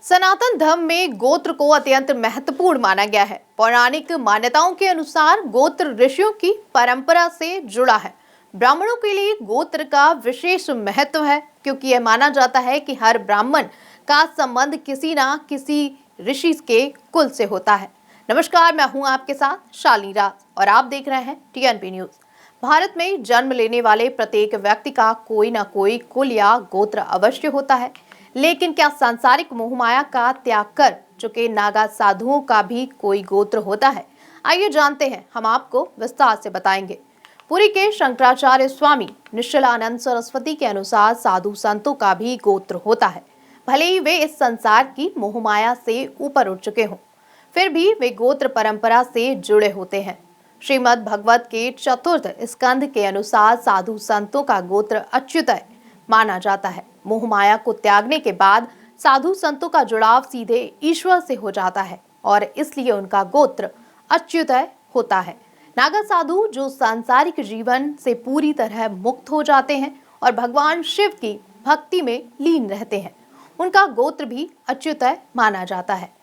सनातन धर्म में गोत्र को अत्यंत महत्वपूर्ण माना गया है। पौराणिक मान्यताओं के अनुसार गोत्र ऋषियों की परंपरा से जुड़ा है। ब्राह्मणों के लिए गोत्र का विशेष महत्व है, क्योंकि यह माना जाता है कि हर ब्राह्मण का संबंध किसी ना किसी ऋषि के कुल से होता है। नमस्कार, मैं हूं आपके साथ शालिनी राज और आप देख रहे हैं टीएनपी न्यूज। भारत में जन्म लेने वाले प्रत्येक व्यक्ति का कोई ना कोई कुल या गोत्र अवश्य होता है, लेकिन क्या सांसारिक मोहमाया का त्याग कर चुके नागा साधुओं का भी कोई गोत्र होता है? आइए जानते हैं, हम आपको विस्तार से बताएंगे। पुरी के शंकराचार्य स्वामी निश्चलानंद सरस्वती के अनुसार साधु संतों का भी गोत्र होता है। भले ही वे इस संसार की मोहमाया से ऊपर उठ चुके हों, फिर भी वे गोत्र परंपरा से जुड़े होते हैं। श्रीमद् भगवत के चतुर्थ स्कंद के अनुसार साधु संतों का गोत्र अच्युतय माना जाता है। मोहमाया को त्यागने के बाद साधु संतों का जुड़ाव सीधे ईश्वर से हो जाता है और इसलिए उनका गोत्र अच्युतय होता है। नागा साधु जो सांसारिक जीवन से पूरी तरह मुक्त हो जाते हैं और भगवान शिव की भक्ति में लीन रहते हैं, उनका गोत्र भी अच्युतय माना जाता है।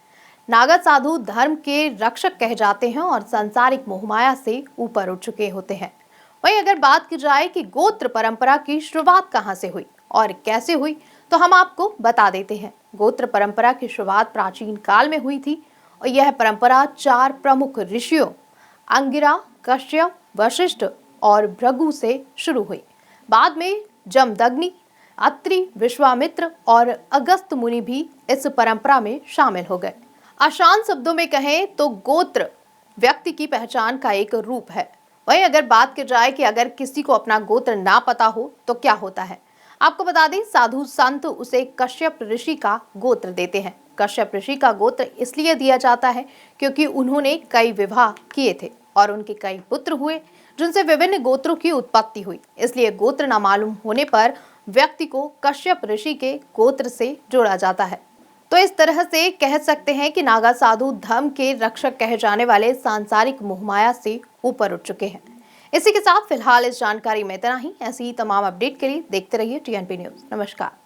नागा साधु धर्म के रक्षक कहे जाते हैं और सांसारिक मोहमाया से ऊपर उठ चुके होते हैं। वहीं अगर बात की जाए कि गोत्र परंपरा की शुरुआत कहां से हुई और कैसे हुई, तो हम आपको बता देते हैं। गोत्र परंपरा की शुरुआत प्राचीन काल में हुई थी और यह परंपरा 4 प्रमुख ऋषियों अंगिरा, कश्यप, वशिष्ठ और भृगु से शुरू हुई। बाद में जमदग्नि, अत्रि, विश्वामित्र और अगस्त मुनि भी इस परंपरा में शामिल हो गए। आसान शब्दों में कहें तो गोत्र व्यक्ति की पहचान का एक रूप है। वहीं अगर बात की जाए कि अगर किसी को अपना गोत्र ना पता हो तो क्या होता है, आपको बता दें, साधु संत उसे कश्यप ऋषि का गोत्र देते हैं। कश्यप ऋषि का गोत्र इसलिए दिया जाता है क्योंकि उन्होंने कई विवाह किए थे और उनके कई पुत्र हुए, जिनसे विभिन्न गोत्रों की उत्पत्ति हुई। इसलिए गोत्र न मालूम होने पर व्यक्ति को कश्यप ऋषि के गोत्र से जोड़ा जाता है। तो इस तरह से कह सकते हैं कि नागा साधु धर्म के रक्षक कहे जाने वाले सांसारिक मोहमाया से ऊपर उठ चुके हैं। इसी के साथ फिलहाल इस जानकारी में इतना ही। ऐसी ही तमाम अपडेट के लिए देखते रहिए टीएनपी न्यूज। नमस्कार।